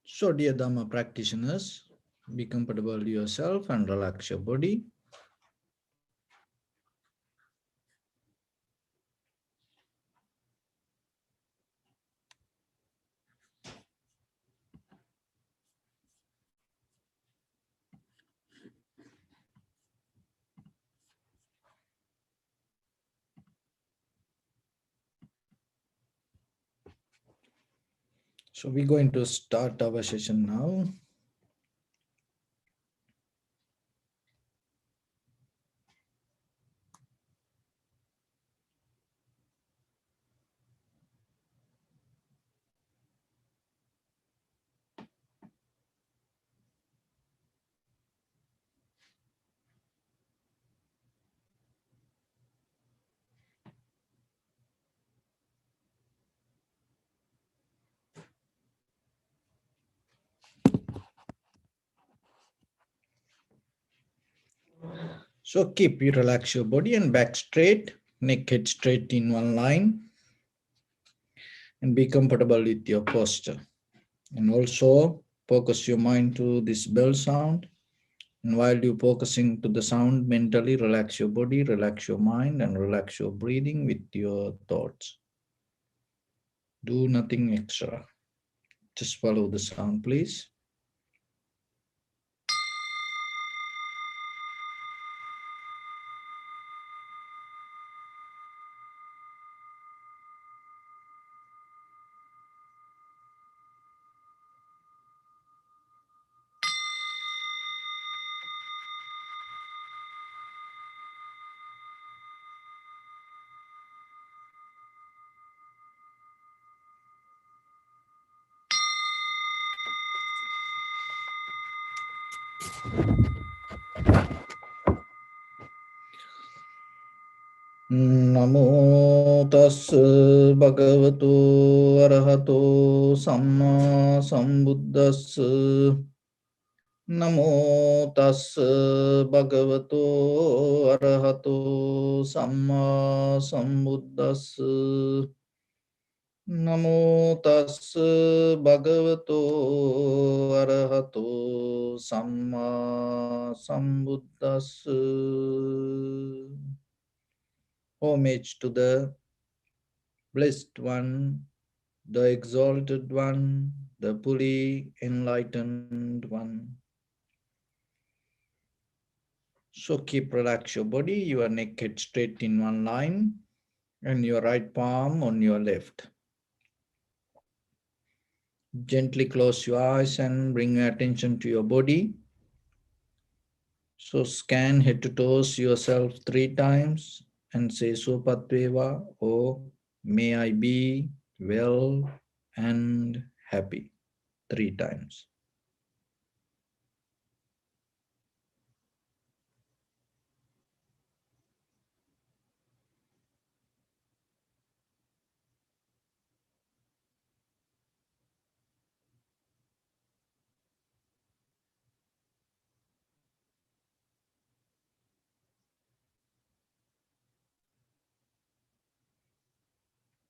So, dear Dhamma practitioners, be comfortable yourself and relax your body. So, we're going to start our session now. So, keep you relax your body and back straight, neck head straight in one line, and be comfortable with your posture. And also focus your mind to this bell sound. And while you're focusing to the sound, mentally relax your body, relax your mind, and relax your breathing with your thoughts. Do nothing extra. Just follow the sound, please. Namo tas bhagavato arahato samma sambuddhas. Namo tas bhagavato arahato samma sambuddhas. Namo tas bhagavato arahato samma sambuddhas. Homage to the Blessed One, the Exalted One, the fully enlightened One. So keep relax your body, your neck head straight in one line, and your right palm on your left. Gently close your eyes and bring your attention to your body. So scan head to toes yourself 3 times and say Sopatveva, or may I be well and happy, 3 times.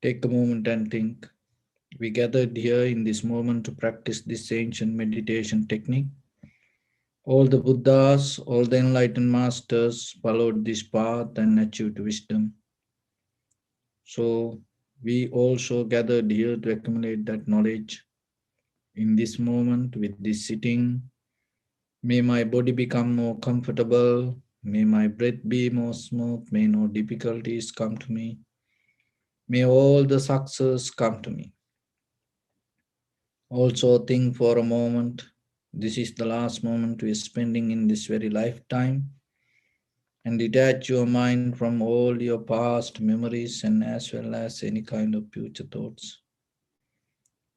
Take a moment and think. We gathered here in this moment to practice this ancient meditation technique. All the Buddhas, all the enlightened masters followed this path and achieved wisdom. So we also gathered here to accumulate that knowledge. In this moment, with this sitting, may my body become more comfortable, may my breath be more smooth, may no difficulties come to me, may all the success come to me. Also think for a moment, this is the last moment we are spending in this very lifetime, and detach your mind from all your past memories and as well as any kind of future thoughts.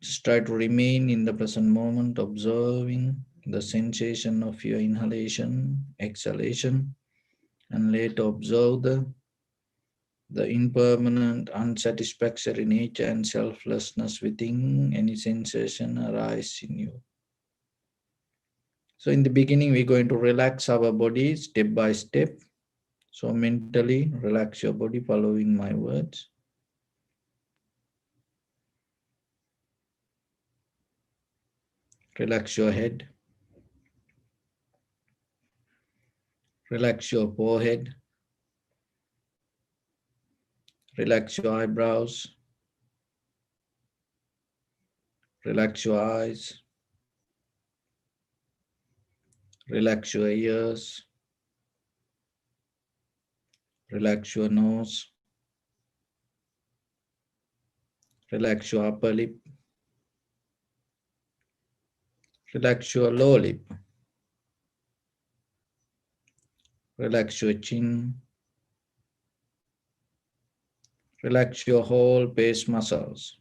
Just try to remain in the present moment, observing the sensation of your inhalation, exhalation, and later observe the impermanent, unsatisfactory nature and selflessness within any sensation arise in you. So in the beginning, we're going to relax our body step by step. So mentally relax your body following my words. Relax your head. Relax your forehead. Relax your eyebrows. Relax your eyes. Relax your ears. Relax your nose. Relax your upper lip. Relax your lower lip. Relax your chin. Relax your whole face muscles.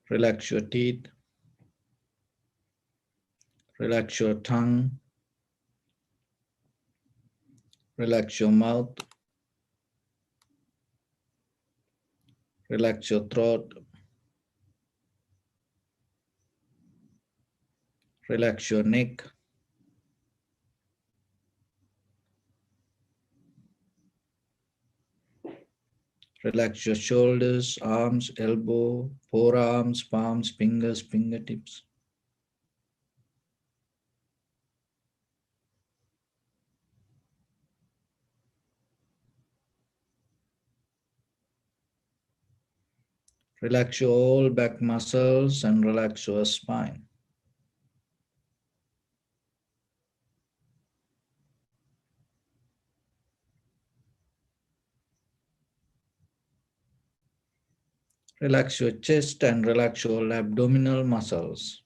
Relax your teeth. Relax your tongue. Relax your mouth. Relax your throat. Relax your neck. Relax your shoulders, arms, elbow, forearms, palms, fingers, fingertips. Relax your whole back muscles and relax your spine. Relax your chest and relax your abdominal muscles.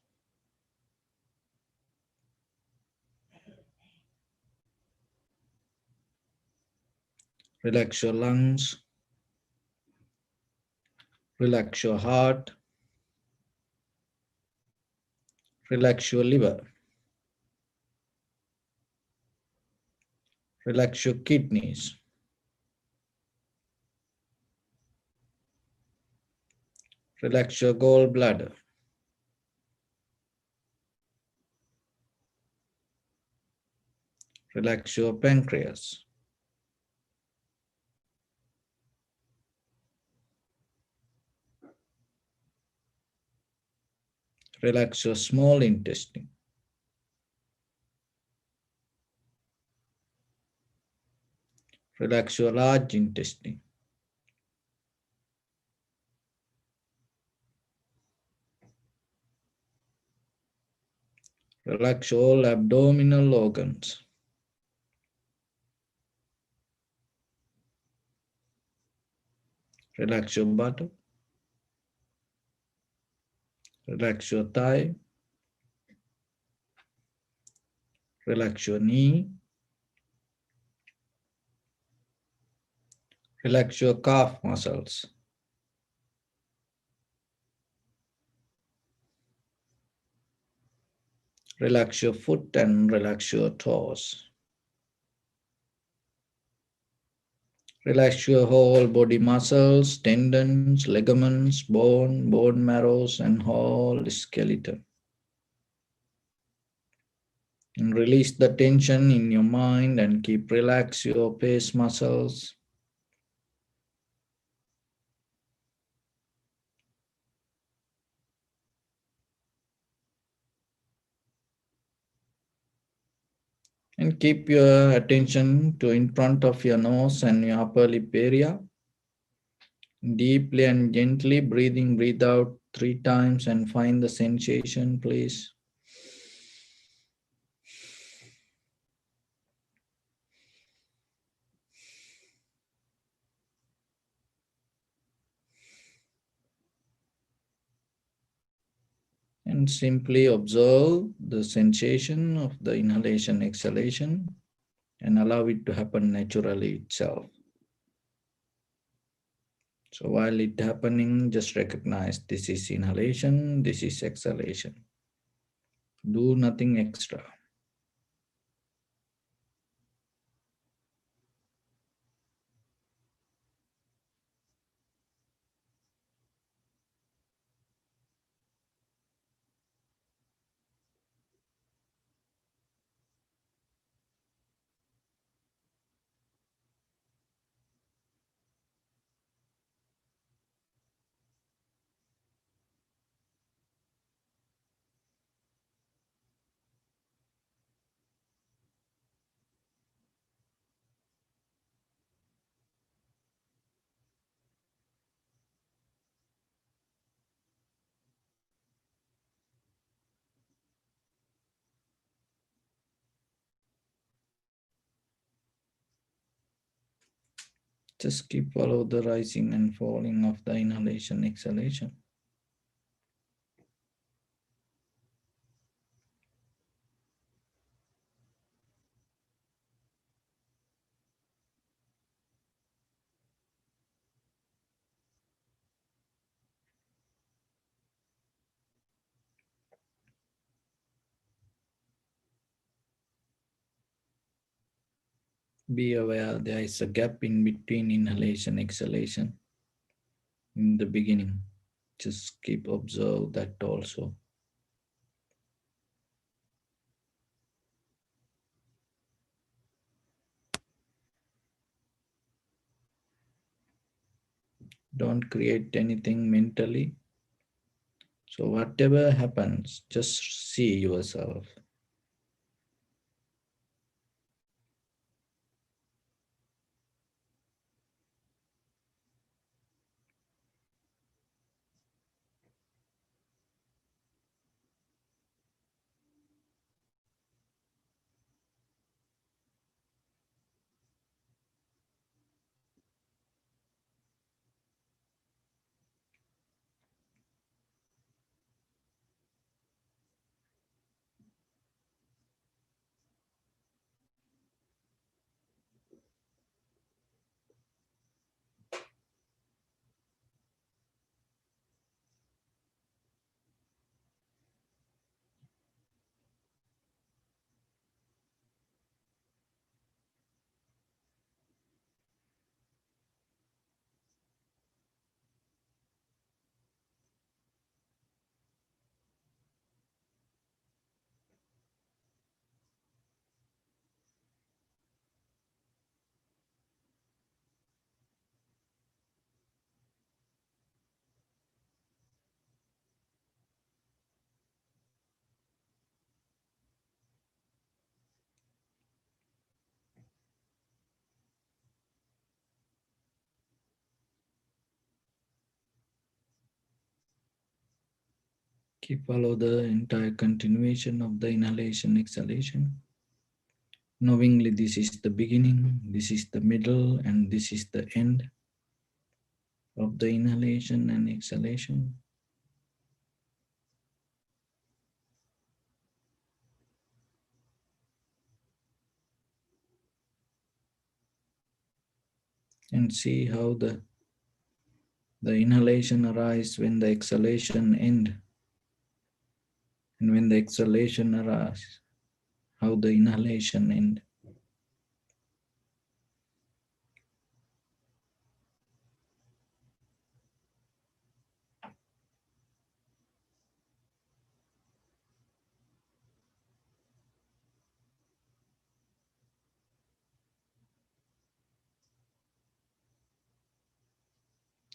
Relax your lungs. Relax your heart. Relax your liver. Relax your kidneys. Relax your gallbladder. Relax your pancreas. Relax your small intestine. Relax your large intestine. Relax all abdominal organs. Relax your buttock. Relax your thigh. Relax your knee. Relax your calf muscles. Relax your foot and relax your toes. Relax your whole body muscles, tendons, ligaments, bone marrows, and whole skeleton. And release the tension in your mind and keep relax your face muscles. And keep your attention to in front of your nose and your upper lip area. Deeply and gently breathe out 3 times and find the sensation, please. And simply observe the sensation of the inhalation, exhalation, and allow it to happen naturally itself. So while it happening, just recognize this is inhalation, this is exhalation. Do nothing extra. Just keep follow the rising and falling of the inhalation, exhalation. Be aware there is a gap in between inhalation, exhalation in the beginning. Just keep observe that also. Don't create anything mentally. So whatever happens, just see yourself. Keep follow the entire continuation of the inhalation, exhalation. Knowingly this is the beginning, this is the middle, and this is the end of the inhalation and exhalation. And see how the inhalation arises when the exhalation end. And when the exhalation arises, how the inhalation end.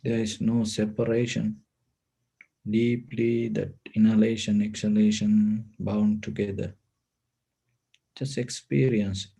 There is no separation. Deeply that inhalation, exhalation bound together. Just experience it.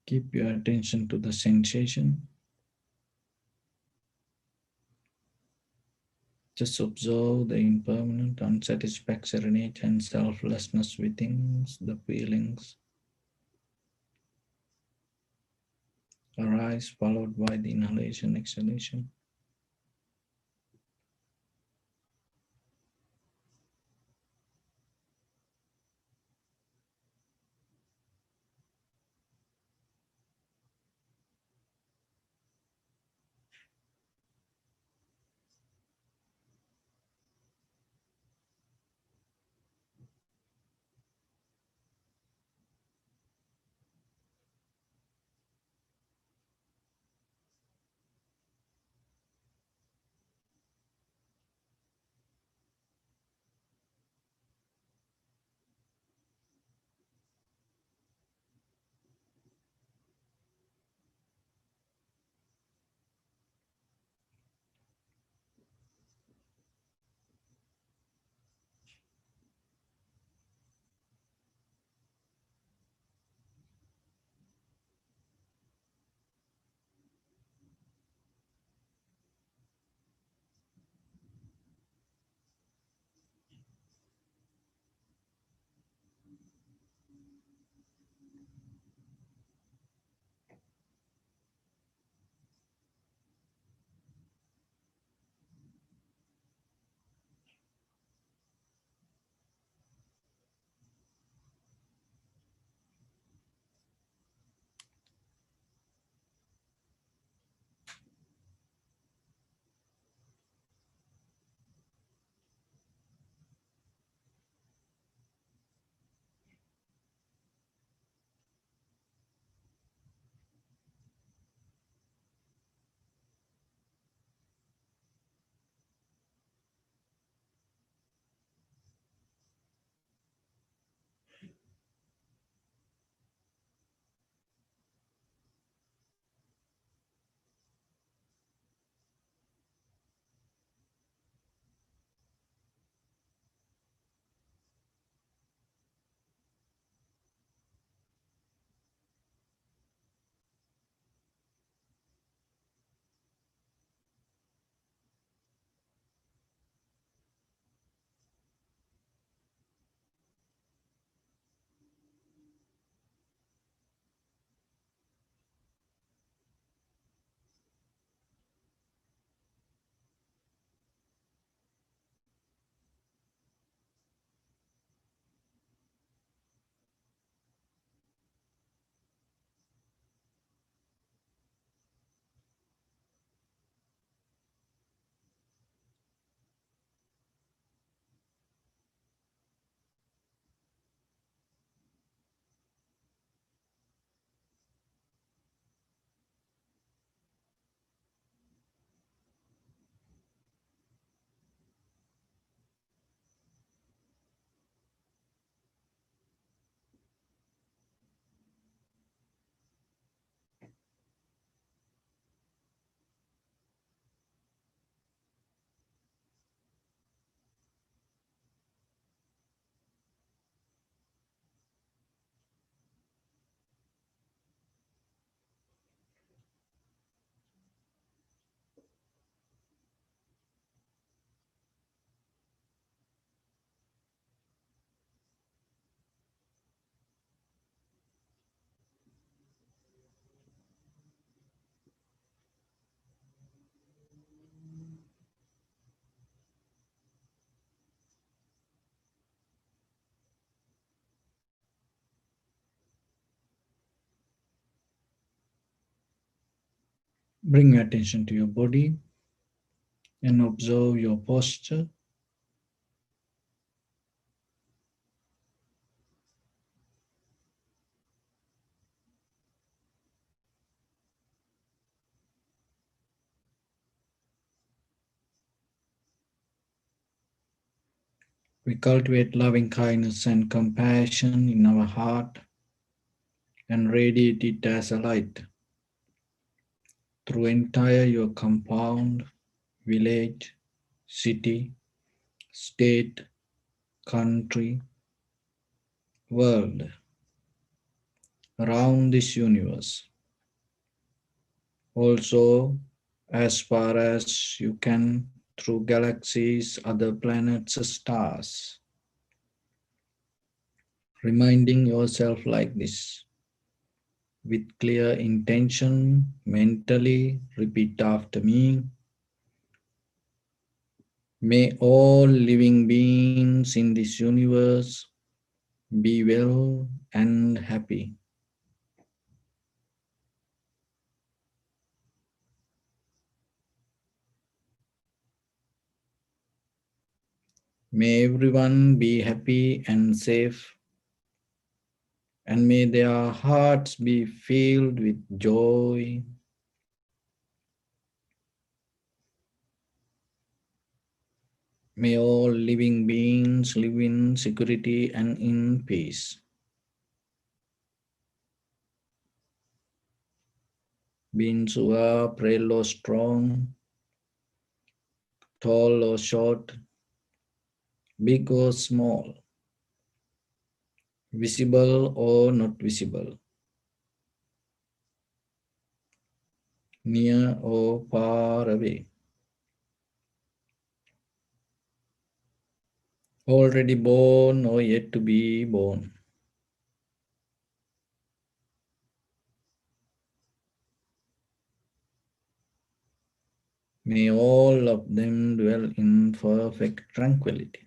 Keep your attention to the sensation. Just observe the impermanent, unsatisfactoriness and selflessness within the feelings arise, followed by the inhalation, exhalation. Bring your attention to your body and observe your posture. We cultivate loving kindness and compassion in our heart and radiate it as a light through entire your compound, village, city, state, country, world. around this universe. Also, as far as you can, through galaxies, other planets, stars, reminding yourself like this with clear intention, mentally repeat after me. May all living beings in this universe be well and happy. May everyone be happy and safe, and may their hearts be filled with joy. May all living beings live in security and in peace. Beings who are frail or strong, tall or short, big or small, visible or not visible, near or far away, already born or yet to be born. May all of them dwell in perfect tranquility.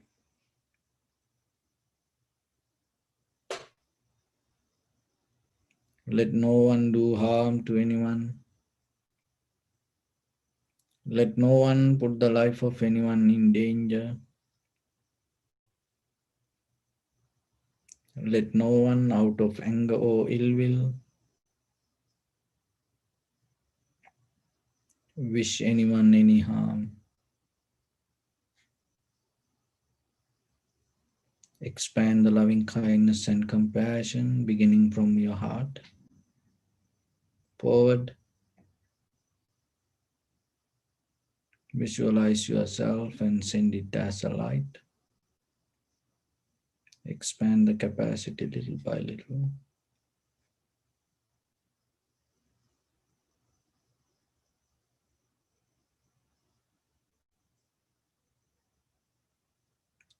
Let no one do harm to anyone. Let no one put the life of anyone in danger. Let no one, out of anger or ill will, wish anyone any harm. Expand the loving kindness and compassion beginning from your heart forward. Visualize yourself and send it as a light. Expand the capacity little by little.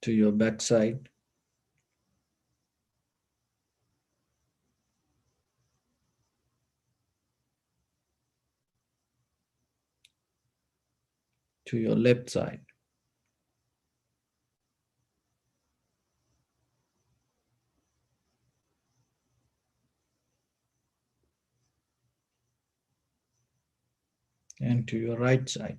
To your backside, to your left side, and to your right side.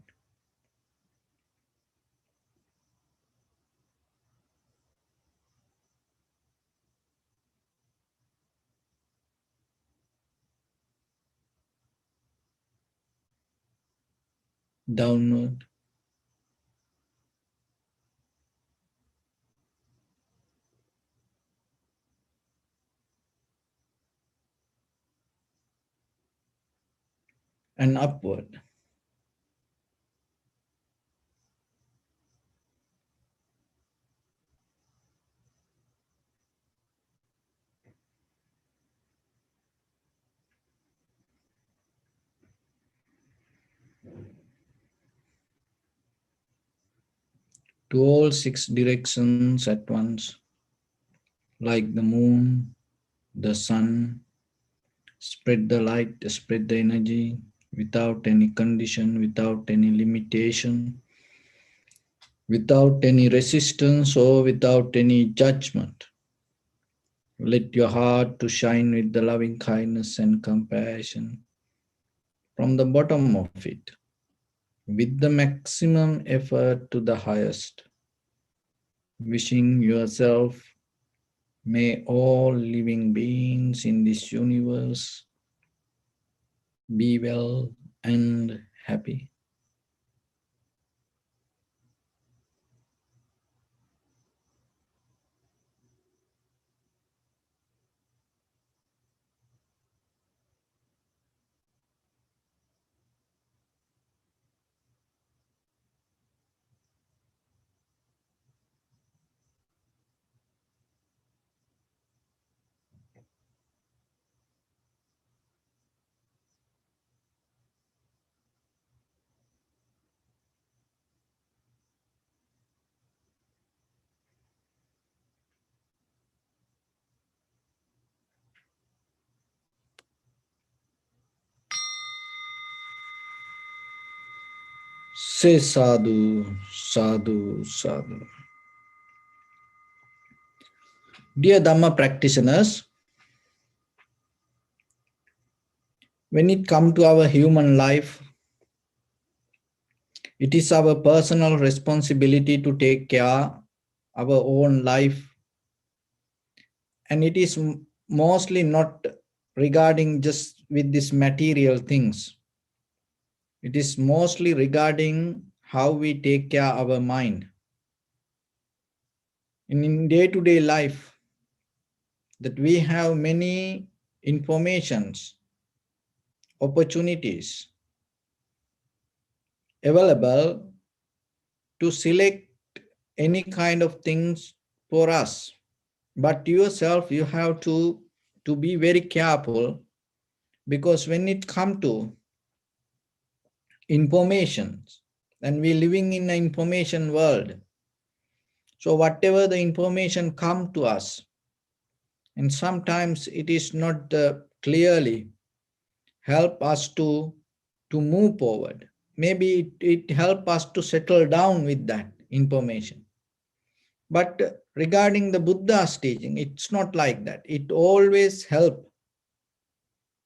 Downward, and upward. To all six directions at once, like the moon, the sun. Spread the light, spread the energy without any condition, without any limitation, without any resistance or without any judgment. Let your heart to shine with the loving kindness and compassion from the bottom of it, with the maximum effort to the highest. Wishing yourself, may all living beings in this universe be well and happy. Say sadhu, sadhu, sadhu. Dear Dhamma practitioners, when it comes to our human life, it is our personal responsibility to take care our own life, and it is mostly not regarding just with these material things. It is mostly regarding how we take care of our mind. In day-to-day life, that we have many informations, opportunities available to select any kind of things for us. But yourself, you have to be very careful, because when it comes to information, and we're living in an information world, so whatever the information come to us, and sometimes it is not clearly help us to move forward. Maybe it help us to settle down with that information. But regarding the Buddha's teaching, it's not like that. It always help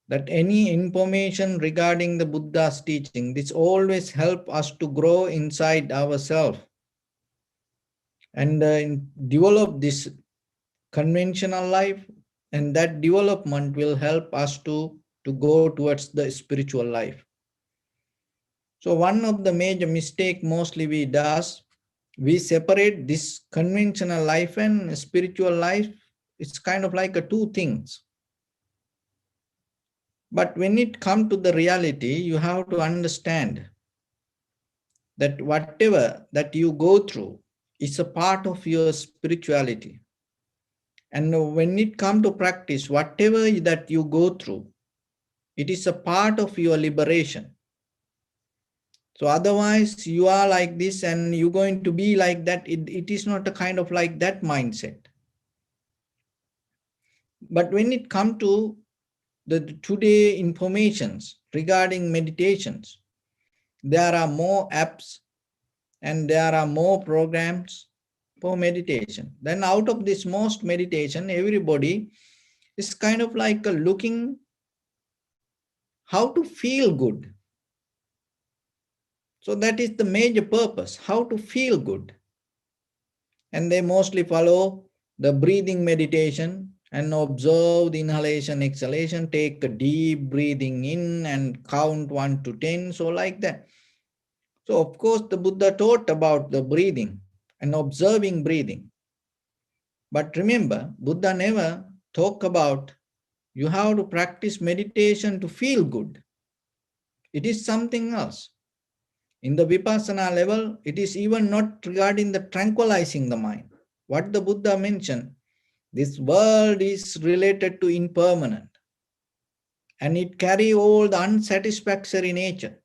that any information regarding the Buddha's teaching, this always help us to grow inside ourselves and develop this conventional life, and that development will help us to go towards the spiritual life. So one of the major mistake mostly we does, we separate this conventional life and spiritual life. It's kind of like a two things. But when it comes to the reality, you have to understand that whatever that you go through is a part of your spirituality. And when it comes to practice, whatever that you go through, it is a part of your liberation. So otherwise you are like this and you're going to be like that. It is not a kind of like that mindset. But when it comes to the today informations regarding meditations, there are more apps and there are more programs for meditation. Then out of this most meditation, everybody is kind of like looking how to feel good. So that is the major purpose, how to feel good. And they mostly follow the breathing meditation and observe the inhalation, exhalation, take a deep breathing in and count 1 to 10, so like that. So of course the Buddha taught about the breathing and observing breathing. But remember, Buddha never talked about you have to practice meditation to feel good. It is something else. In the Vipassana level, it is even not regarding the tranquilizing the mind. What the Buddha mentioned, this world is related to impermanent and it carry all the unsatisfactory nature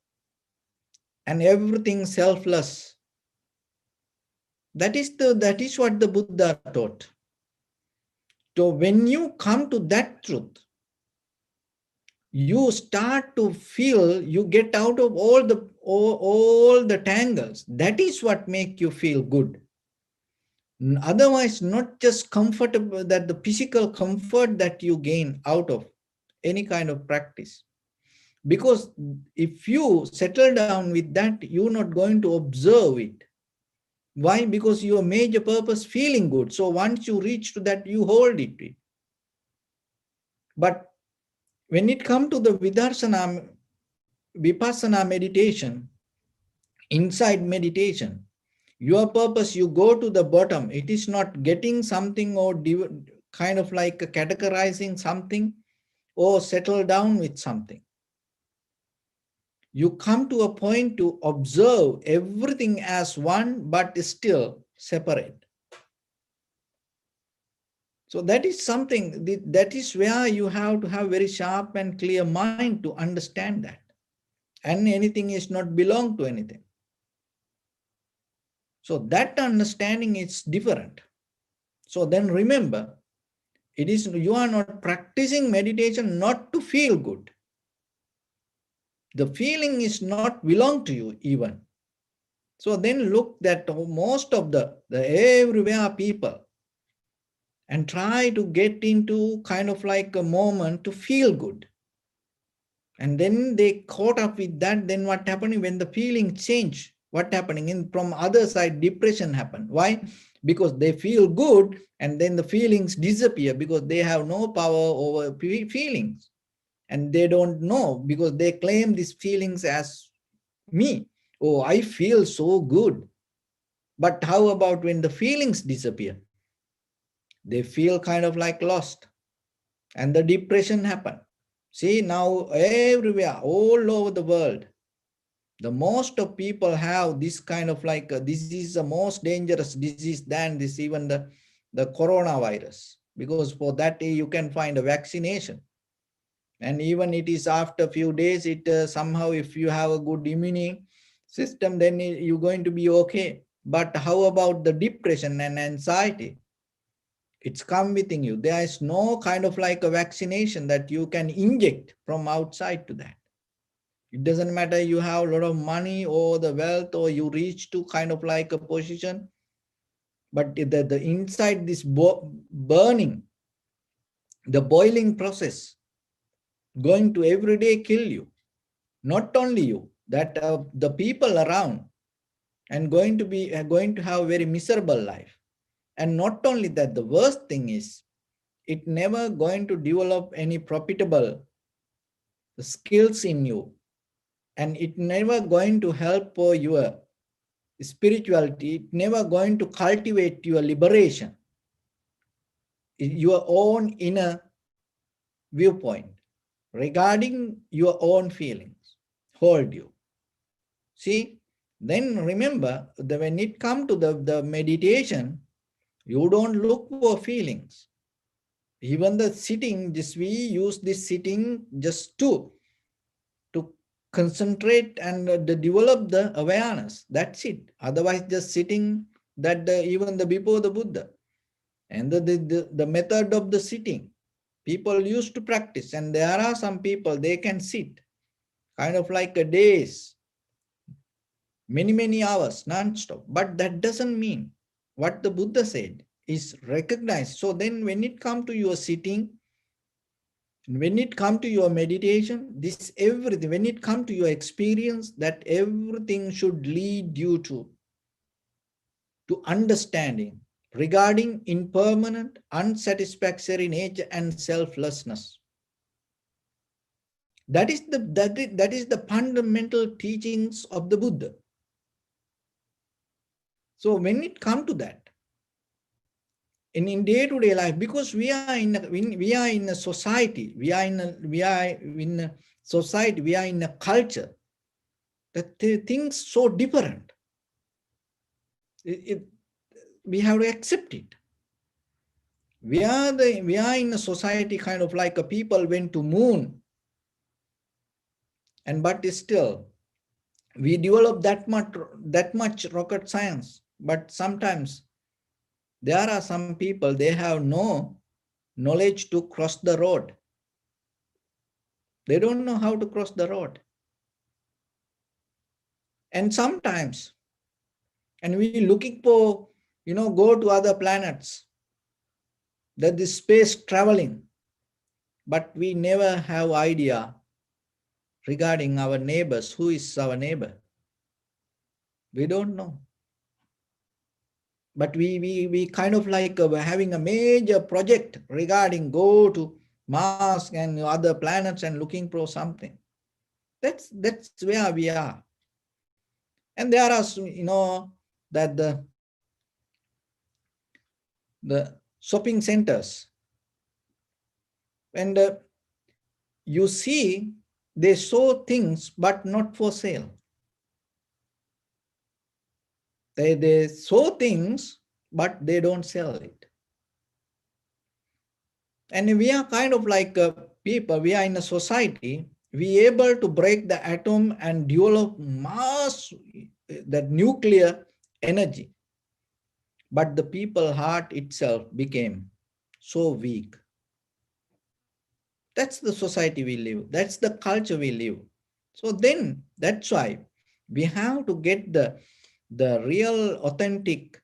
and everything selfless. That is what the Buddha taught. So when you come to that truth, you start to feel, you get out of all the tangles. That is what make you feel good. Otherwise, not just comfortable, that the physical comfort that you gain out of any kind of practice. Because if you settle down with that, you're not going to observe it. Why? Because your major purpose feeling good. So once you reach to that, you hold it. But when it comes to the Vipassana meditation, inside meditation, your purpose, you go to the bottom. It is not getting something or kind of like categorizing something or settle down with something. You come to a point to observe everything as one, but still separate. So that is something, that is where you have to have very sharp and clear mind to understand that. And anything is not belong to anything. So that understanding is different. So then remember, it is, you are not practicing meditation not to feel good. The feeling is not belong to you even. So then look that most of the everywhere people and try to get into kind of like a moment to feel good. And then they caught up with that. Then what happening when the feeling change? What happening in from other side? Depression happen. Why? Because they feel good, and then the feelings disappear because they have no power over feelings, and they don't know because they claim these feelings as me. Oh, I feel so good. But how about when the feelings disappear? They feel kind of like lost, and the depression happen. See, now everywhere, all over the world, the most of people have this kind of like this is the most dangerous disease than this, even the coronavirus, because for that you can find a vaccination, and even it is after a few days, it somehow, if you have a good immune system, then you're going to be okay. But how about the depression and anxiety? It's come within you. There is no kind of like a vaccination that you can inject from outside to that. It doesn't matter you have a lot of money or the wealth or you reach to kind of like a position, but the inside this burning, the boiling process going to every day kill you. Not only you, that the people around, and going to be going to have a very miserable life. And not only that, the worst thing is it never going to develop any profitable skills in you, and it never going to help for your spirituality. It never going to cultivate your liberation, your own inner viewpoint regarding your own feelings hold you. See, then remember that when it comes to the meditation, you don't look for feelings. Even the sitting, just we use this sitting just to concentrate and develop the awareness. That's it. Otherwise, just sitting, that even the before the Buddha and the method of the sitting, people used to practice. And there are some people, they can sit kind of like a days, many hours non-stop. But that doesn't mean what the Buddha said is recognized. So then when it comes to your sitting, when it comes to your meditation, this everything, when it comes to your experience, that everything should lead you to understanding regarding impermanent, unsatisfactory nature and selflessness. That is the fundamental teachings of the Buddha. So when it comes to that, in day-to-day life, because we are in a society, we are in a society, we are in a culture that things so different. We have to accept it. We are in a society kind of like a people went to moon, and but still we develop that much rocket science. But sometimes there are some people, they have no knowledge to cross the road. They don't know how to cross the road. And sometimes, and we looking for, go to other planets, that this space traveling, but we never have idea regarding our neighbors. Who is our neighbor? We don't know. But we kind of like having a major project regarding go to Mars and other planets and looking for something. That's where we are. And there are, that the shopping centers, and you see they show things but not for sale. They show things but they don't sell it. And we are kind of like people, we are in a society, we able to break the atom and develop mass, that nuclear energy. But the people heart itself became so weak. That's the society we live. That's the culture we live. So then that's why we have to get the real, authentic,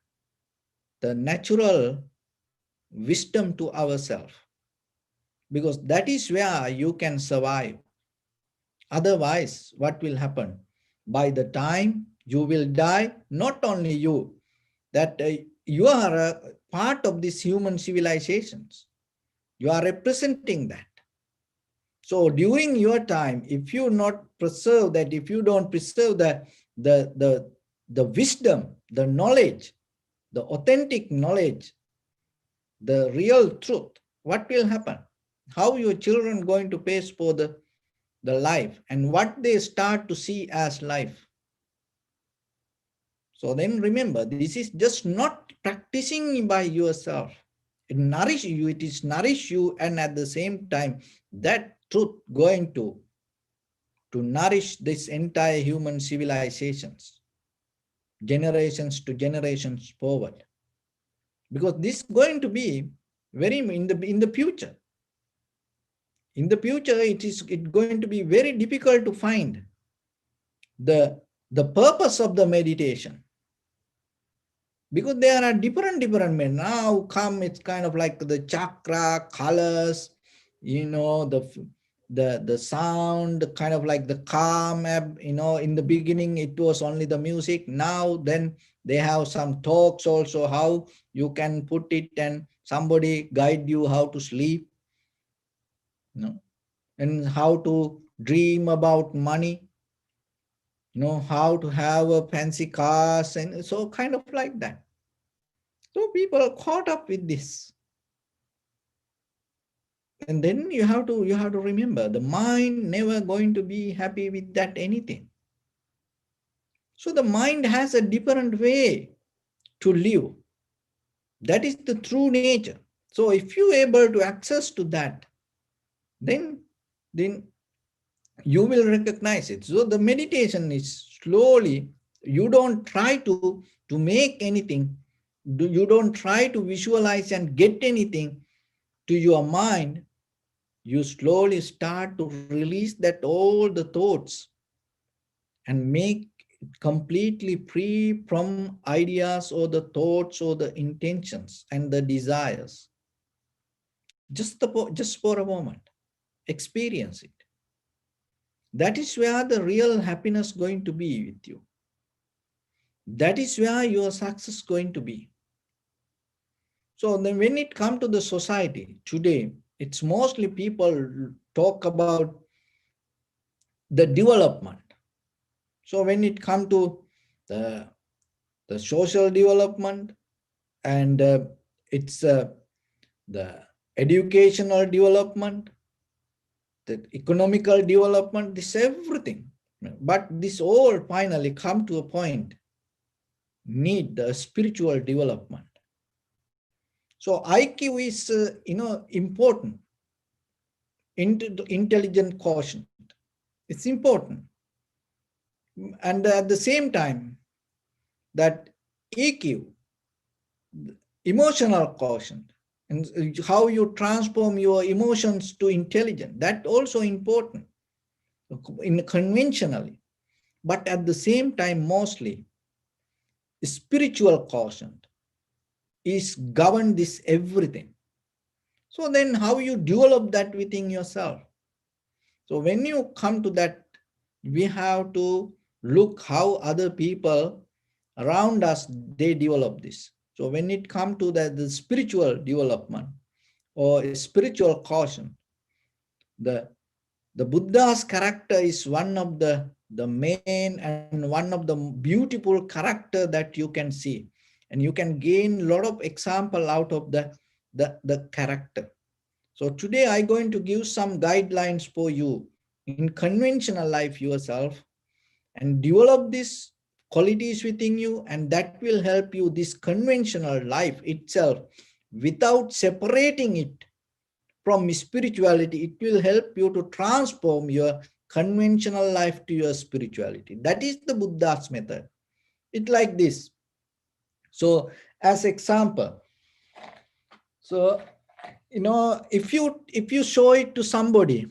the natural wisdom to ourselves, because that is where you can survive. Otherwise, what will happen? By the time you will die, not only you, that you are a part of these human civilizations. You are representing that. So during your time, if you not preserve that, if you don't preserve the, the, the wisdom, the knowledge, the authentic knowledge, the real truth, what will happen? How your children going to pay for the life and what they start to see as life? So then remember, this is just not practicing by yourself. It nourish you, it is nourish you, and at the same time, that truth going to nourish this entire human civilizations, generations to generations forward. Because this is going to be very in the future. In the future, it going to be very difficult to find the purpose of the meditation, because there are different men now come. It's kind of like the chakra colors, the sound, kind of like the calm. In the beginning it was only the music. Now then they have some talks also, how you can put it and somebody guide you how to sleep, and how to dream about money, how to have a fancy cars, and so kind of like that. So people are caught up with this. And then you have to remember, the mind never going to be happy with that anything. So the mind has a different way to live. That is the true nature. So if you are able to access to that, then you will recognize it. So the meditation is slowly, you don't try to make anything, you don't try to visualize and get anything to your mind. You slowly start to release that all the thoughts and make it completely free from ideas or the thoughts or the intentions and the desires. Just for a moment, experience it. That is where the real happiness going to be with you. That is where your success going to be. So then when it comes to the society today, it's mostly people talk about the development. So when it comes to the social development, and it's the educational development, the economical development, this everything. But this all finally come to a point, need the spiritual development. So IQ is, important. Intelligent quotient. It's important. And at the same time, that EQ, emotional quotient, and how you transform your emotions to intelligence, that also important conventionally. But at the same time, mostly spiritual quotient is govern this everything. So then how you develop that within yourself? So when you come to that, we have to look how other people around us, they develop this. So when it comes to the spiritual development or spiritual caution, the Buddha's character is one of the main and one of the beautiful character that you can see. And you can gain a lot of example out of the character. So today I'm going to give some guidelines for you in conventional life yourself, and develop these qualities within you, and that will help you this conventional life itself without separating it from spirituality. It will help you to transform your conventional life to your spirituality. That is the Buddha's method. It's like this. So as example, so if you show it to somebody,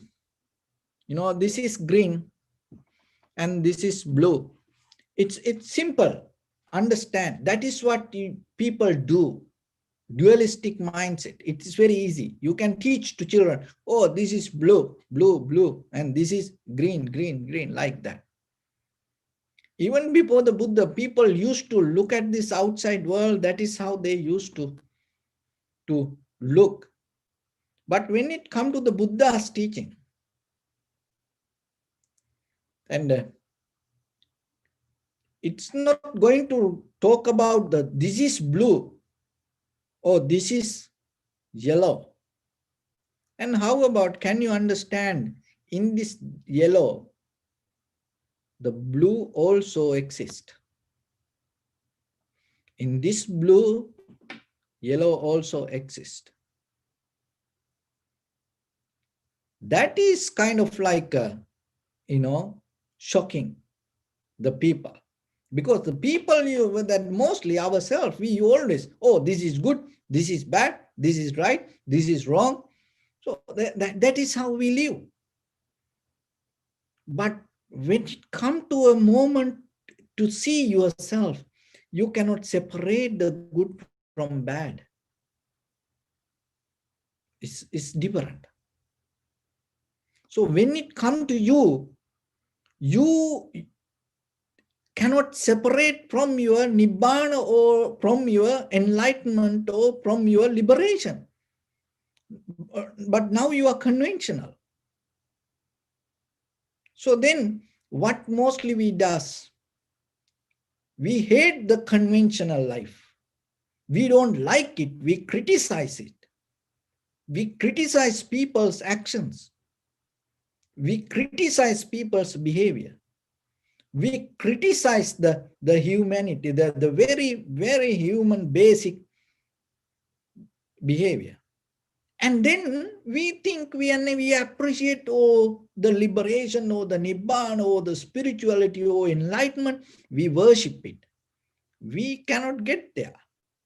this is green and this is blue. It's simple. understand. That is what people do. Dualistic mindset. It is very easy. You can teach to children, oh, this is blue, blue, blue, and this is green, green, green, like that. Even before the Buddha, people used to look at this outside world. That is how they used to look. But when it comes to the Buddha's teaching, and it's not going to talk about this is blue or this is yellow. And how about, can you understand, in this yellow, the blue also exists. In this blue, yellow also exists. That is kind of like, shocking the people. Because the people, that mostly ourselves, we always, oh, this is good, this is bad, this is right, this is wrong. So that is how we live. But when it comes to a moment to see yourself, you cannot separate the good from bad. It's different. So when it comes to you, you cannot separate from your nibbana or from your enlightenment or from your liberation. But now you are conventional. So then what mostly we does, we hate the conventional life. We don't like it. We criticize it. We criticize people's actions. We criticize people's behavior. We criticize the humanity, the very, very human basic behavior. And then we think we appreciate the liberation or the nibbana or the spirituality or enlightenment. We worship it. We cannot get there.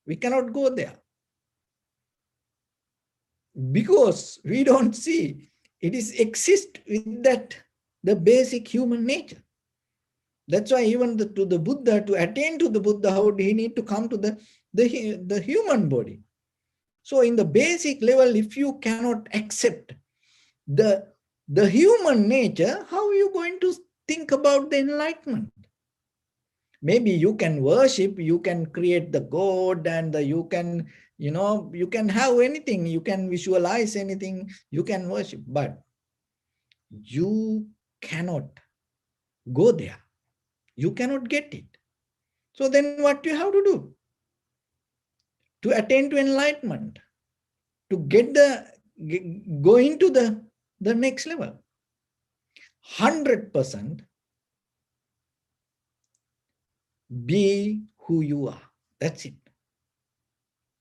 We cannot go there. Because we don't see it is exist with that, the basic human nature. That's why even to the Buddha, to attain to the Buddha, how he need to come to the human body. So in the basic level, if you cannot accept the human nature, how are you going to think about the enlightenment? Maybe you can worship, you can create the God, and you can, you can have anything, you can visualize anything, you can worship, but you cannot go there. You cannot get it. So then what do you have to do? To attain to enlightenment, to go into the next level. 100% be who you are. That's it.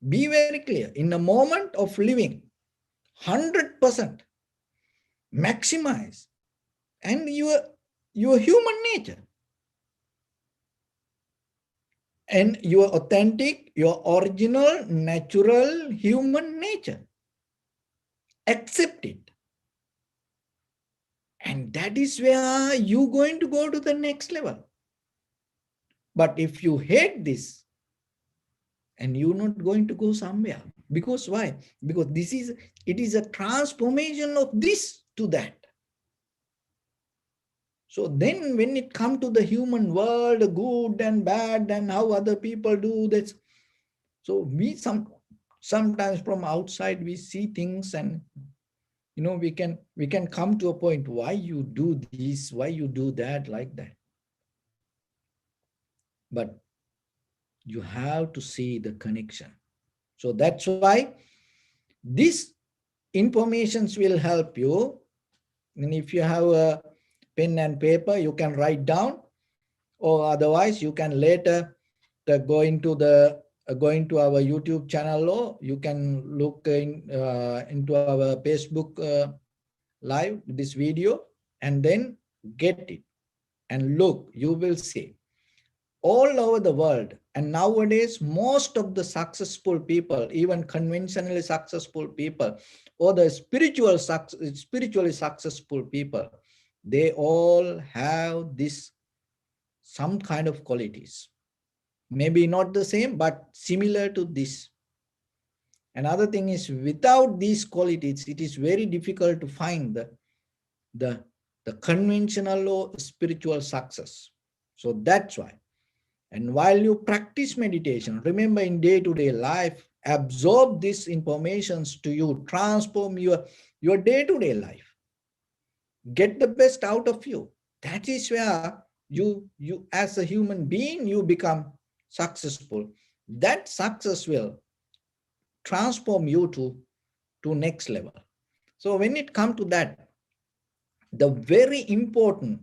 Be very clear. In the moment of living, 100% maximize and your human nature and your authentic, your original, natural human nature. Accept it. And that is where you're going to go to the next level. But if you hate this, and you're not going to go somewhere. Because why? Because it is a transformation of this to that. So then when it comes to the human world, good and bad, and how other people do this, so we sometimes from outside we see things, and we can come to a point, why you do this, why you do that, like that. But you have to see the connection. So that's why these informations will help you. And if you have a pen and paper, you can write down, or otherwise you can later go into our YouTube channel, or you can look into our Facebook live, this video, and then get it and look. You will see all over the world. And nowadays, most of the successful people, even conventionally successful people, or the spiritually successful people, they all have some kind of qualities. Maybe not the same, but similar to this. Another thing is, without these qualities, it is very difficult to find the, the conventional or spiritual success. So that's why. And while you practice meditation, remember in day-to-day life, absorb these informations to you, transform your day-to-day life. Get the best out of you. That is where you as a human being, you become successful. That success will transform you to next level. So when it comes to that, the very important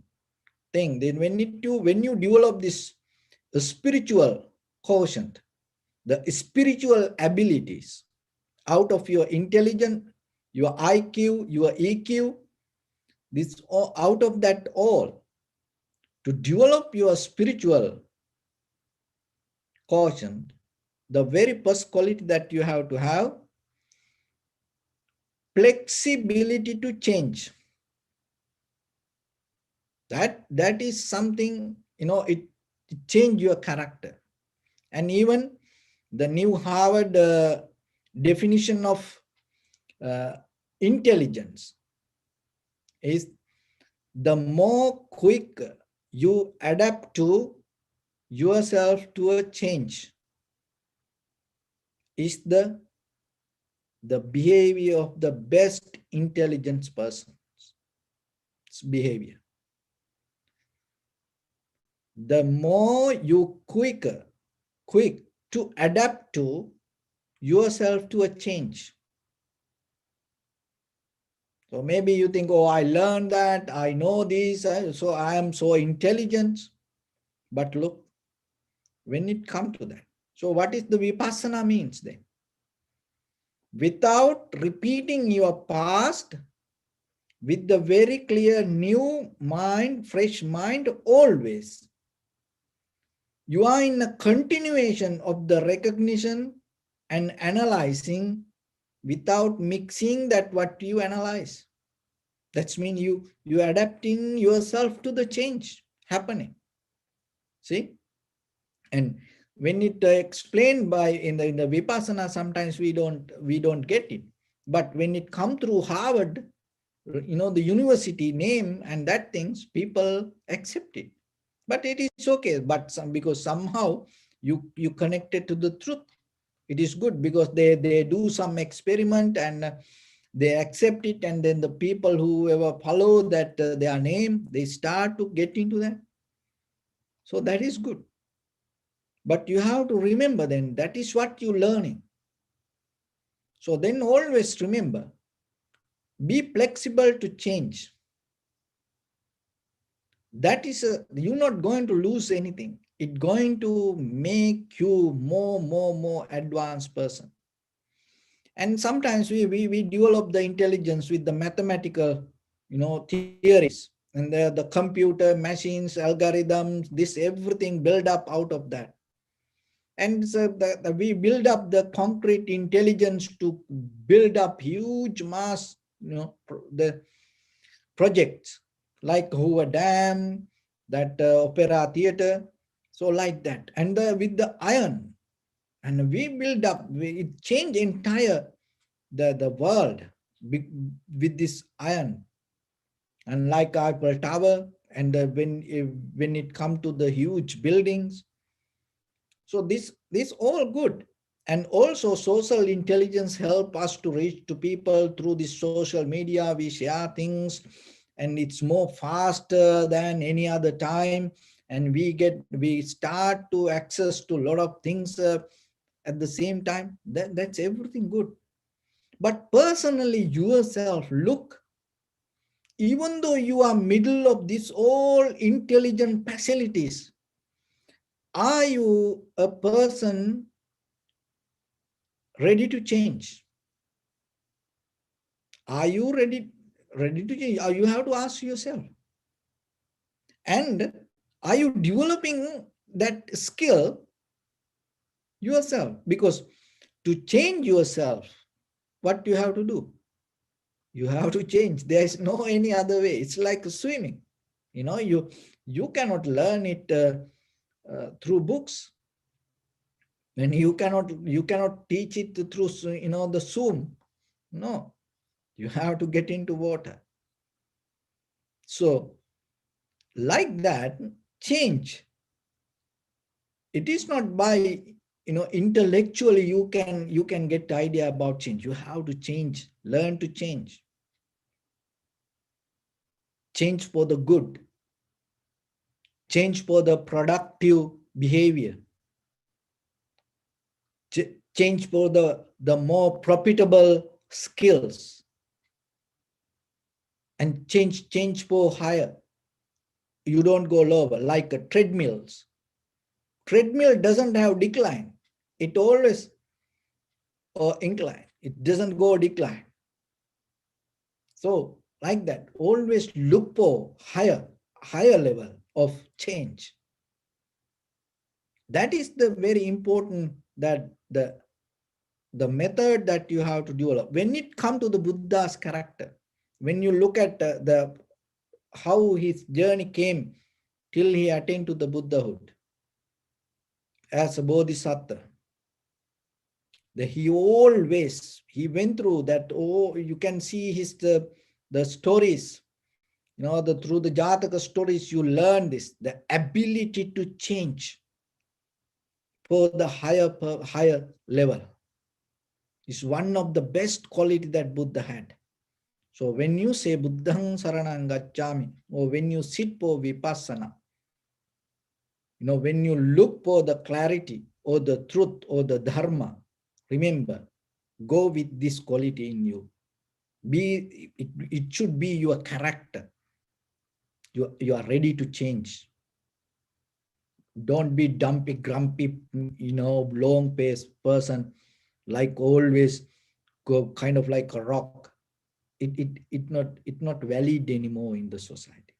thing, then when you develop this spiritual quotient, the spiritual abilities out of your intelligence, your IQ, your EQ, this all, out of that all, to develop your spiritual quotient, the very first quality that you have to have, flexibility to change. That is something, it change your character. And even the new Harvard definition of uh, intelligence is, the more quick you adapt to yourself to a change is the behavior of the best intelligence person's behavior. The more you quick to adapt to yourself to a change. So maybe you think, oh, I learned that, I know this, so I am so intelligent. But look, when it comes to that, so what is the vipassana means then? Without repeating your past, with the very clear new mind, fresh mind always, you are in a continuation of the recognition and analyzing without mixing that what you analyze. That's mean you adapting yourself to the change happening. See? And when it explained by in the vipassana, sometimes we don't get it. But when it come through Harvard, the university name and that things, people accept it. But it is okay. But because somehow you connected to the truth, it is good because they do some experiment and they accept it, and then the people who ever follow that their name, they start to get into that. So that is good. But you have to remember then, that is what you're learning. So then always remember, be flexible to change. That is, you're not going to lose anything. It's going to make you more advanced person. And sometimes we develop the intelligence with the mathematical, theories, and the computer, machines, algorithms, this everything build up out of that. And so we build up the concrete intelligence to build up huge mass, the projects like Hoover Dam, that Opera Theater, so like that. And with the iron, and we build up, it change entire the world with this iron, and like Eiffel Tower, and when it come to the huge buildings. So this all good. And also social intelligence help us to reach to people through this social media. We share things and it's more faster than any other time, and we start to access to a lot of things at the same time. That's everything good. But personally yourself, look, even though you are middle of this all intelligent facilities, are you a person ready to change? Are you ready to change? You have to ask yourself. And are you developing that skill yourself? Because to change yourself, what you have to do? You have to change. There is no any other way. It's like swimming. You cannot learn it through books. When you cannot teach it through the Zoom. No, you have to get into water. So like that, change. It is not by intellectually you can get the idea about change. You have to change, learn to change for the good, change for the productive behavior, change for the more profitable skills, and change for higher. You don't go lower, like a treadmills. Treadmill doesn't have decline. It always incline. It doesn't go decline. So like that, always look for higher level of change. That is the very important, that the method that you have to develop. When it comes to the Buddha's character, when you look at the how his journey came till he attained to the Buddhahood as a bodhisattva, he went through that. Oh, you can see the stories, through the Jataka stories, you learn this, the ability to change for the higher level is one of the best quality that Buddha had. So when you say Buddhang Saranang Gacchami, or when you sit for Vipassana, when you look for the clarity or the truth or the Dharma, remember, go with this quality in you. It should be your character. You are ready to change. Don't be dumpy, grumpy, long paced person, like always go kind of like a rock. It not valid anymore in the society.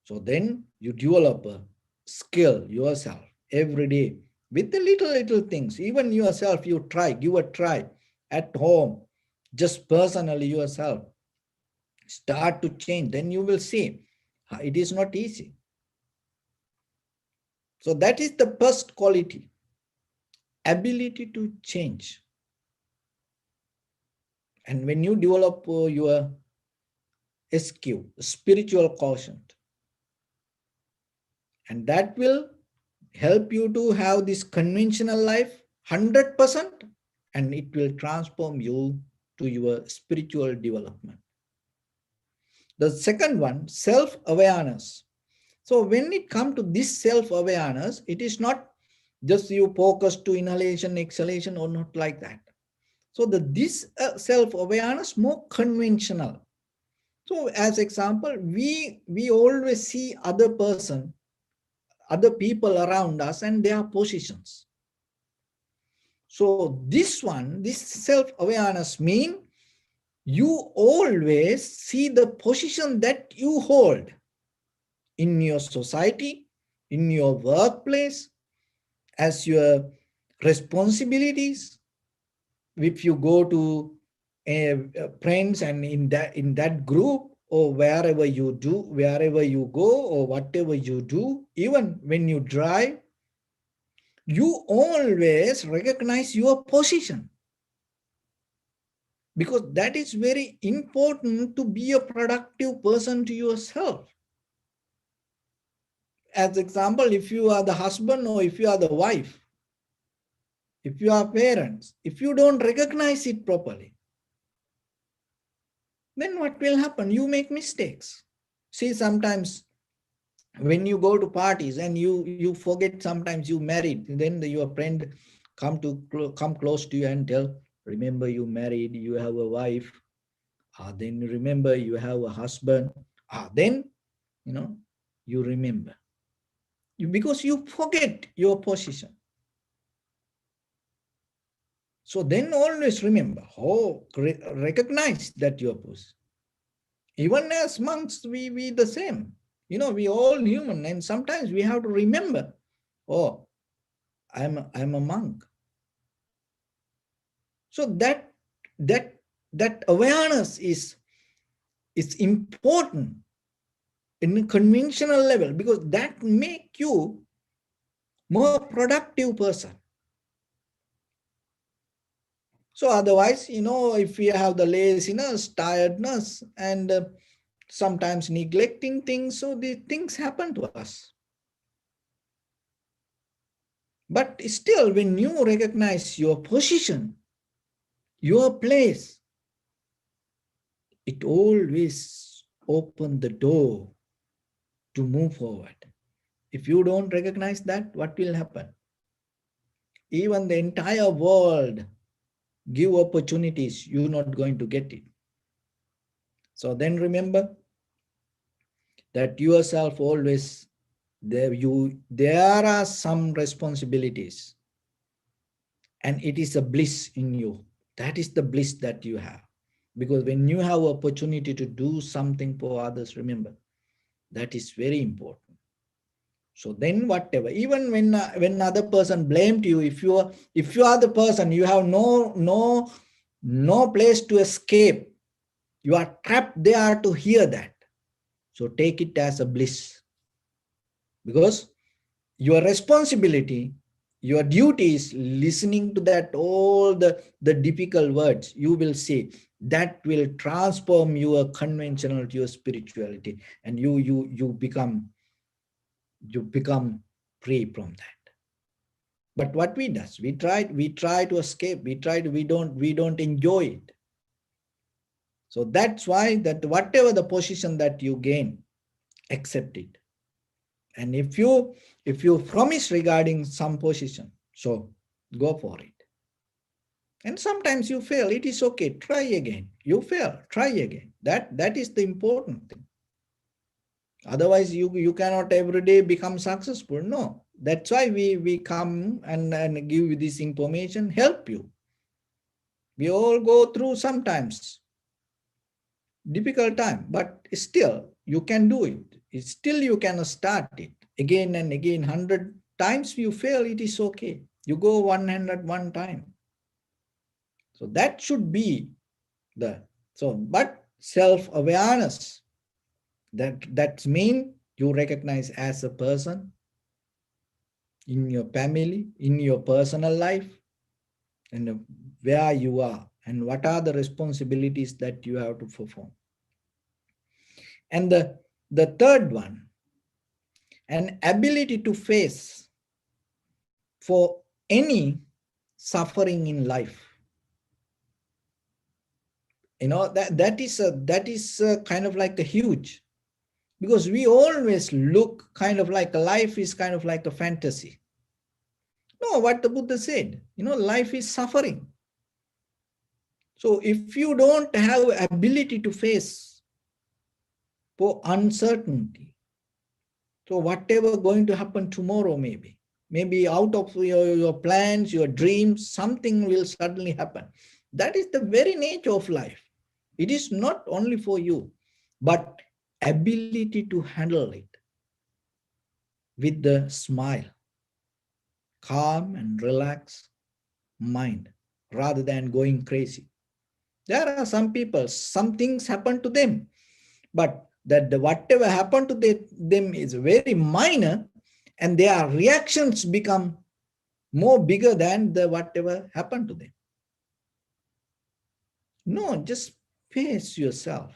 So then you develop a skill yourself every day with the little things. Even yourself, you give a try at home, just personally yourself. Start to change. Then you will see it is not easy. So that is the first quality, ability to change. And when you develop your SQ, spiritual quotient, and that will help you to have this conventional life 100%, and it will transform you to your spiritual development. The second one, self-awareness. So when it comes to this self-awareness, it is not just you focus to inhalation, exhalation, or not like that. So this self-awareness more conventional. So as example, we always see other people around us and their positions. So this self-awareness means you always see the position that you hold in your society, in your workplace, as your responsibilities. If you go to friends and in that group, or wherever you go, or whatever you do, even when you drive, you always recognize your position, because that is very important to be a productive person to yourself. As example, if you are the husband or if you are the wife, if you are parents, if you don't recognize it properly, then what will happen? You make mistakes. See, sometimes when you go to parties and you forget, sometimes you married, then your friend come close to you and tell, remember you married, you have a wife. Then remember you have a husband. Then you remember, because you forget your position. So then always remember, recognize that your position. Even as monks, we the same. We all human, and sometimes we have to remember, oh, I'm a monk. So that awareness is important in a conventional level, because that make you more productive person. So otherwise, if we have the laziness, tiredness, and sometimes neglecting things, so the things happen to us. But still, when you recognize your position, your place, it always opens the door to move forward. If you don't recognize that, what will happen? Even the entire world give opportunities, you're not going to get it. So then remember that yourself always there are some responsibilities, and it is a bliss in you. That is the bliss that you have. Because when you have opportunity to do something for others, remember, that is very important. So then whatever, even when other person blamed you, if you are the person, you have no place to escape. You are trapped there to hear that. So take it as a bliss, because your responsibility, your duty is listening to that all the difficult words you will say, that will transform your conventional to your spirituality, and you become free from that. But what we does, we try to escape, we don't enjoy it. So that's why that whatever the position that you gain, accept it. And if you promise regarding some position, so go for it. And sometimes you fail, it is okay, try again. You fail, try again. That is the important thing. Otherwise you cannot every day become successful. No, that's why we come and give you this information, help you. We all go through sometimes difficult time, but still you can do it. Still you can start it again and again. 100 times you fail, it is okay. You go 101 time. So that should be but self-awareness, that's mean you recognize as a person in your family, in your personal life, and where you are and what are the responsibilities that you have to perform. And the third one, an ability to face for any suffering in life. That is kind of like a huge, because we always look kind of like life is kind of like a fantasy. No, what the Buddha said, life is suffering. So if you don't have ability to face for uncertainty, so whatever going to happen tomorrow, maybe out of your plans, your dreams, something will suddenly happen. That is the very nature of life. It is not only for you, but ability to handle it with the smile, calm and relaxed mind, rather than going crazy. There are some people, some things happen to them, but whatever happened to them is very minor, and their reactions become more bigger than the whatever happened to them. No, just face yourself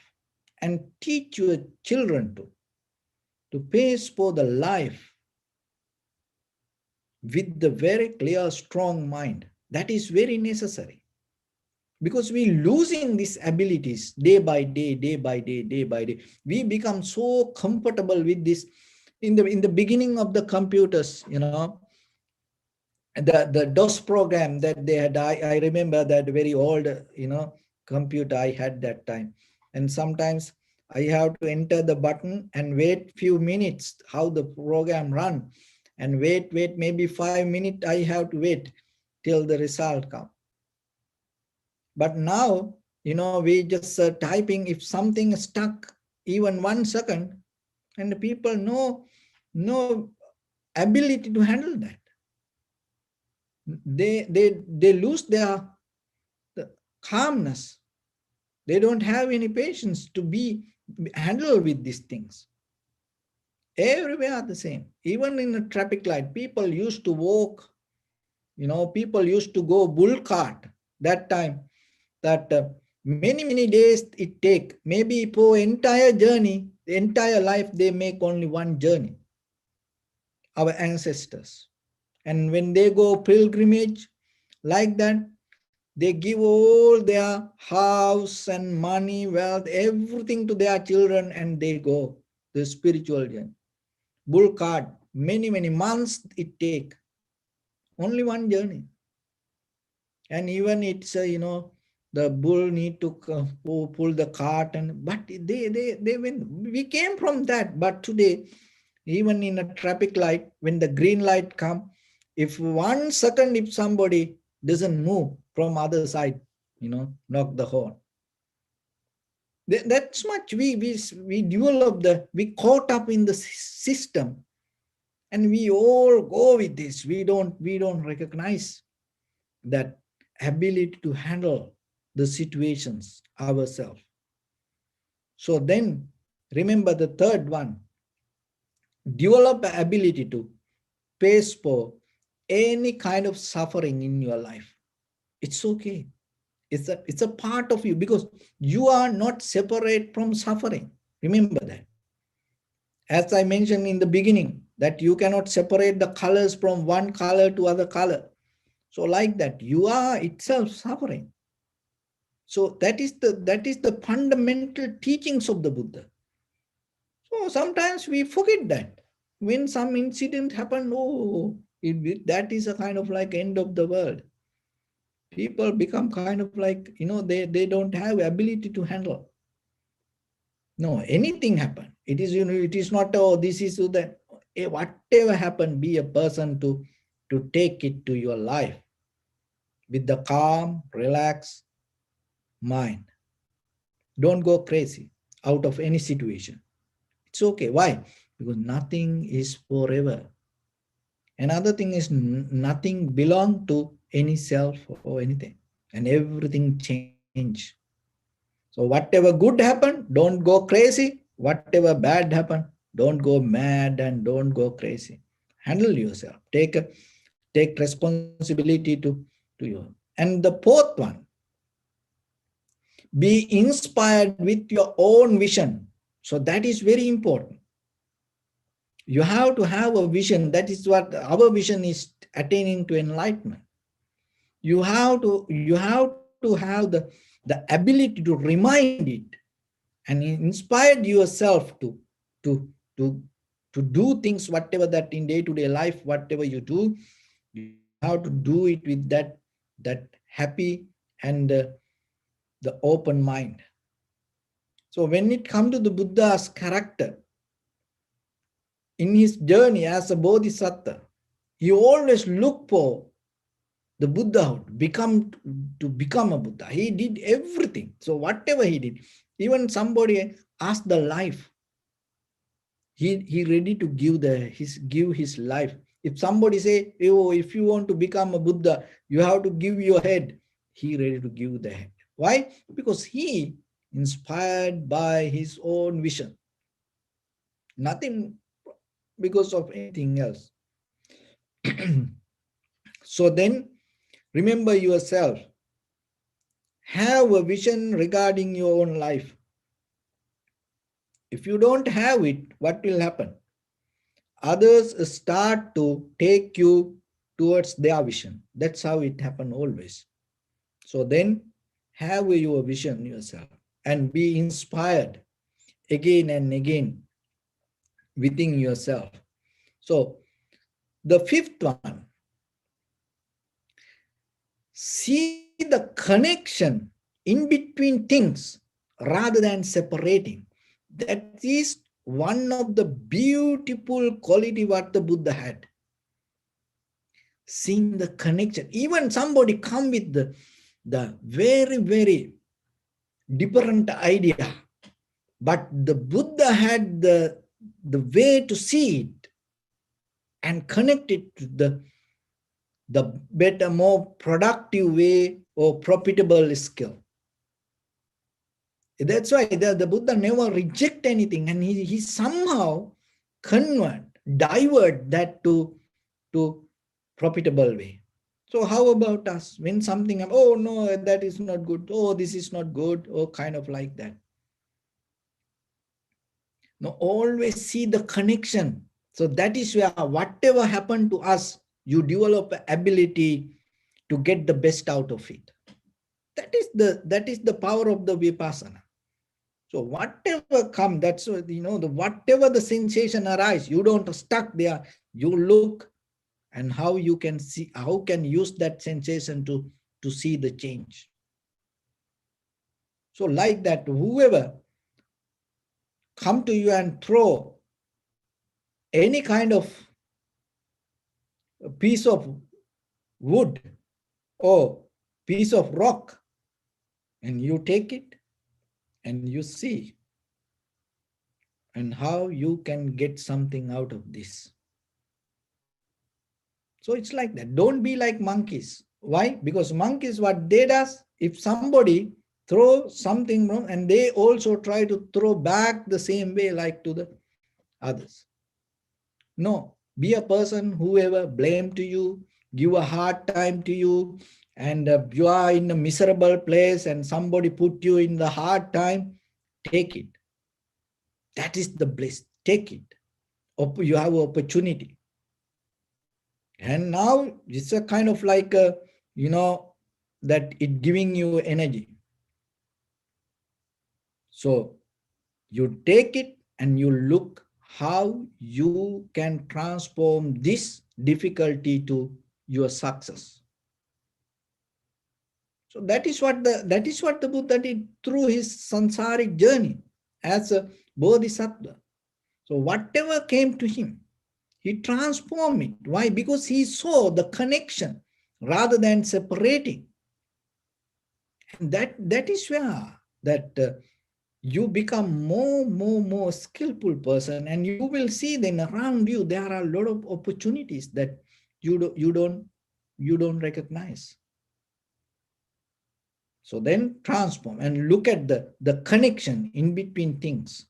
and teach your children to face for the life with the very clear, strong mind. That is very necessary, because we losing these abilities day by day, day by day, day by day. We become so comfortable with this. In the beginning of the computers, the DOS program that they had, I remember that very old, computer I had that time. And sometimes I have to enter the button and wait few minutes, how the program run, and wait, maybe 5 minutes I have to wait till the result come. But now, we just typing, if something stuck even 1 second, and the people no ability to handle that. They lose their calmness. They don't have any patience to be handle with these things. Everywhere are the same. Even in a traffic light, people used to walk, people used to go bull cart. that time, that many days it take. Maybe for entire journey, the entire life, they make only one journey, our ancestors. And when they go pilgrimage like that, they give all their house and money, wealth, everything to their children, and they go the spiritual journey. Bull cart, many months it take. Only one journey. And even it's the bull need to pull the cart, and but they win. We came from that, but today, even in a traffic light, when the green light come, if 1 second, if somebody doesn't move from other side, knock the horn. That's much we develop we caught up in the system, and we all go with this. We don't recognize that ability to handle the situations ourselves. So then remember the third one, develop the ability to face for any kind of suffering in your life. It's okay. It's a part of you, because you are not separate from suffering. Remember that. As I mentioned in the beginning, that you cannot separate the colors from one color to other color. So like that, you are itself suffering. So that is the fundamental teachings of the Buddha. So sometimes we forget that. When some incident happened, that is a kind of like end of the world. People become kind of like, they don't have ability to handle. No, anything happen. It is, it is not, this is so that. Whatever happened, be a person to take it to your life with the calm, relaxed mind. Don't go crazy out of any situation. It's okay. Why? Because nothing is forever. Another thing is nothing belong to any self or anything. And everything change. So whatever good happen, don't go crazy. Whatever bad happen, don't go mad and don't go crazy. Handle yourself. Take responsibility to you. And the fourth one, be inspired with your own vision. So that is very important. You have to have a vision. That is what our vision is, attaining to enlightenment. You have to have the ability to remind it and inspire yourself to to to do things, whatever that in day-to-day life, whatever you do, you have to do it with that happy and the open mind. So when it comes to the Buddha's character, in his journey as a bodhisattva, he always looked for the Buddhahood, to become a Buddha. He did everything. So whatever he did, even somebody asked the life, he ready to give his life. If somebody say, oh, if you want to become a Buddha, you have to give your head, he ready to give the head. Why? Because he inspired by his own vision. Nothing because of anything else. So then, remember yourself. Have a vision regarding your own life. If you don't have it, what will happen? Others start to take you towards their vision. That's how it happens always. So then, have your vision yourself and be inspired again and again within yourself. So the fifth one, see the connection in between things rather than separating. That is one of the beautiful quality what the Buddha had. Seeing the connection. Even somebody come with the very different idea, but the Buddha had the way to see it and connect it to the better, more productive way or profitable skill. That's why the Buddha never reject anything, and he somehow divert that to profitable way. So how about us? When something, oh no, that is not good. Oh, this is not good. Oh, kind of like that. No, always see the connection. So that is where whatever happened to us, you develop ability to get the best out of it. That is the power of the vipassana. So whatever come, that's what, whatever the sensation arise, you don't stuck there. You look and how you can see, how can use that sensation to see the change. So like that, whoever come to you and throw any kind of piece of wood or piece of rock, and you take it and you see and how you can get something out of this. So it's like that. Don't be like monkeys. Why? Because monkeys, what they does, if somebody throw something wrong, and they also try to throw back the same way like to the others. No, be a person whoever blame to you, give a hard time to you, and you are in a miserable place and somebody put you in the hard time, take it. That is the bliss. Take it. You have opportunity. And now it's a kind of like, that it giving you energy. So you take it and you look how you can transform this difficulty to your success. So that is what the Buddha did through his sansaric journey as a bodhisattva. So whatever came to him, he transformed it. Why? Because he saw the connection rather than separating. And that is where that you become more skillful person, and you will see then around you there are a lot of opportunities that you don't recognize. So then transform and look at the connection in between things.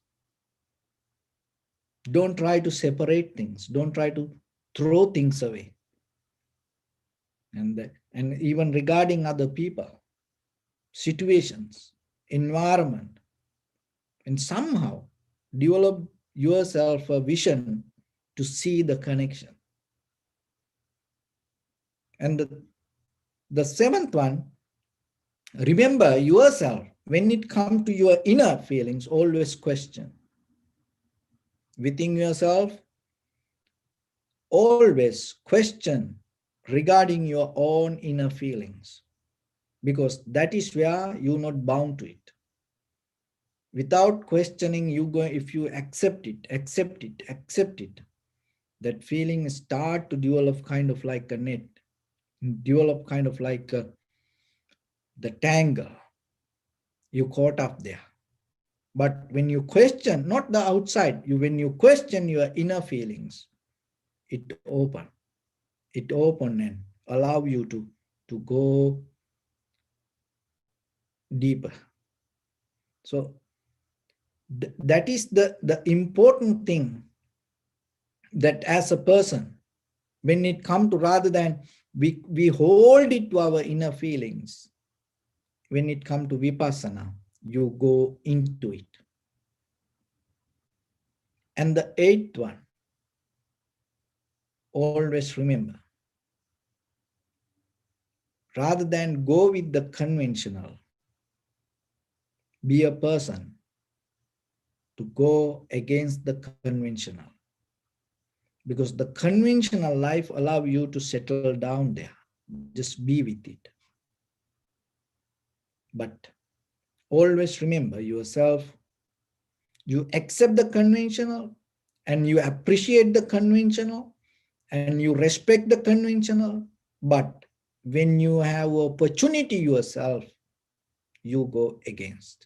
Don't try to separate things. Don't try to throw things away. And even regarding other people, situations, environment, and somehow develop yourself a vision to see the connection. And the seventh one, remember yourself when it comes to your inner feelings, always question. Within yourself, always question regarding your own inner feelings, because that is where you're not bound to it. Without questioning, if you accept it, that feeling start to develop kind of like a net, develop kind of like the tangle. You caught up there. But when you question, not the outside, when you question your inner feelings, it open and allow you to go deeper. So that is the important thing, that as a person, when it comes to, rather than we hold it to our inner feelings, when it comes to vipassana, you go into it. And the eighth one, always remember, rather than go with the conventional, be a person to go against the conventional. Because the conventional life allows you to settle down there. Just be with it. But always remember yourself, you accept the conventional and you appreciate the conventional and you respect the conventional. But when you have opportunity yourself, you go against.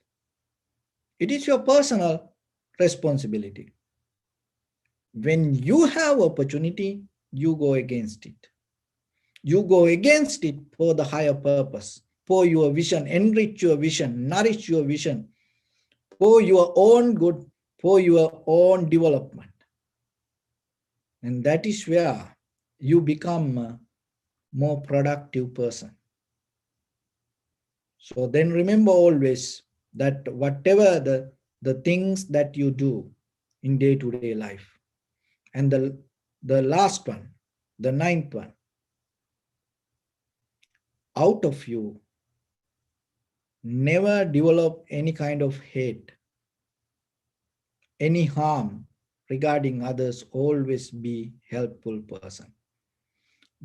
It is your personal responsibility. When you have opportunity, you go against it. You go against it for the higher purpose, for your vision, enrich your vision, nourish your vision, for your own good, for your own development. And that is where you become more productive person. So then remember always that whatever the things that you do in day-to-day life, and the last one, the ninth one, out of you, never develop any kind of hate, any harm regarding others. Always be helpful person.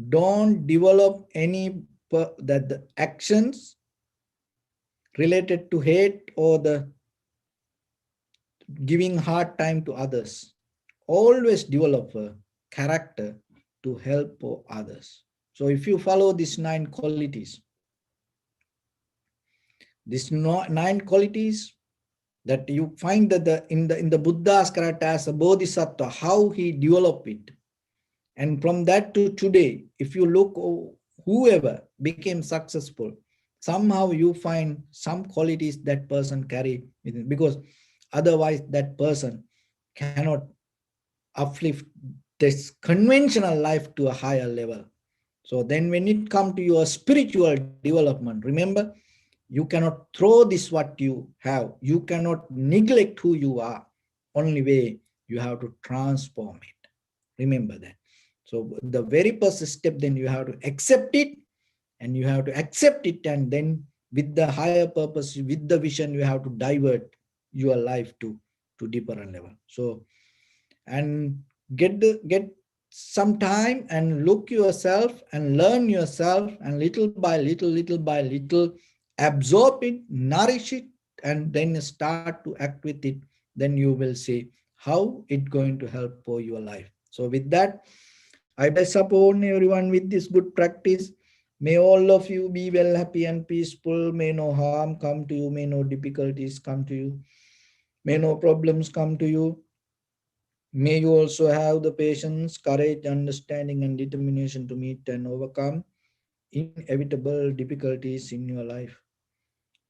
Don't develop any that the actions related to hate or the giving hard time to others. Always develop a character to help others. So if you follow these 9 qualities, that you find that in the Buddha's character as a bodhisattva, how he developed it. And from that to today, if you look, whoever became successful, somehow you find some qualities that person carry within, because otherwise that person cannot uplift this conventional life to a higher level. So then when it comes to your spiritual development, remember, you cannot throw this what you have. You cannot neglect who you are. Only way you have to transform it. Remember that. So the very first step, then you have to accept it, and you have to accept it, and then with the higher purpose, with the vision, you have to divert your life to deeper level. So, and get some time and look yourself and learn yourself, and little by little absorb it, nourish it, and then start to act with it. Then you will see how it going to help for your life. So with that, I bless upon everyone with this good practice. May all of you be well, happy and peaceful. May no harm come to you. May no difficulties come to you. May no problems come to you. May you also have the patience, courage, understanding, and determination to meet and overcome inevitable difficulties in your life.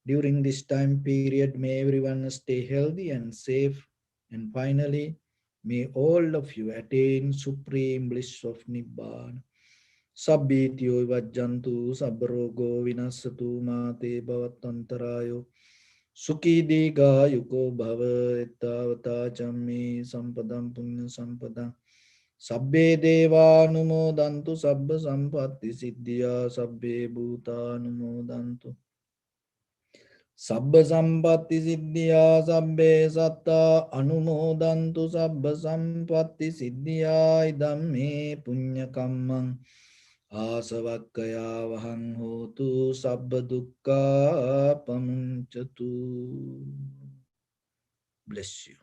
During this time period, may everyone stay healthy and safe. And finally, may all of you attain supreme bliss of Nibbana. Sabbityo vajjantu sabrogo vinasatu mate bhavatantarayo Sukhi diga yuko bhava ettavata chammi sampadam punya sampadam Sabbe deva anumodantu sabba sampatti siddhya sabbe bhuta anumodantu Sabba sampatti siddhya sabbe satta anumodantu sabba sampatti siddhya idam me punya kammang Asavakkaya vahang hotu sabba dukkha pamunchatu. Bless you.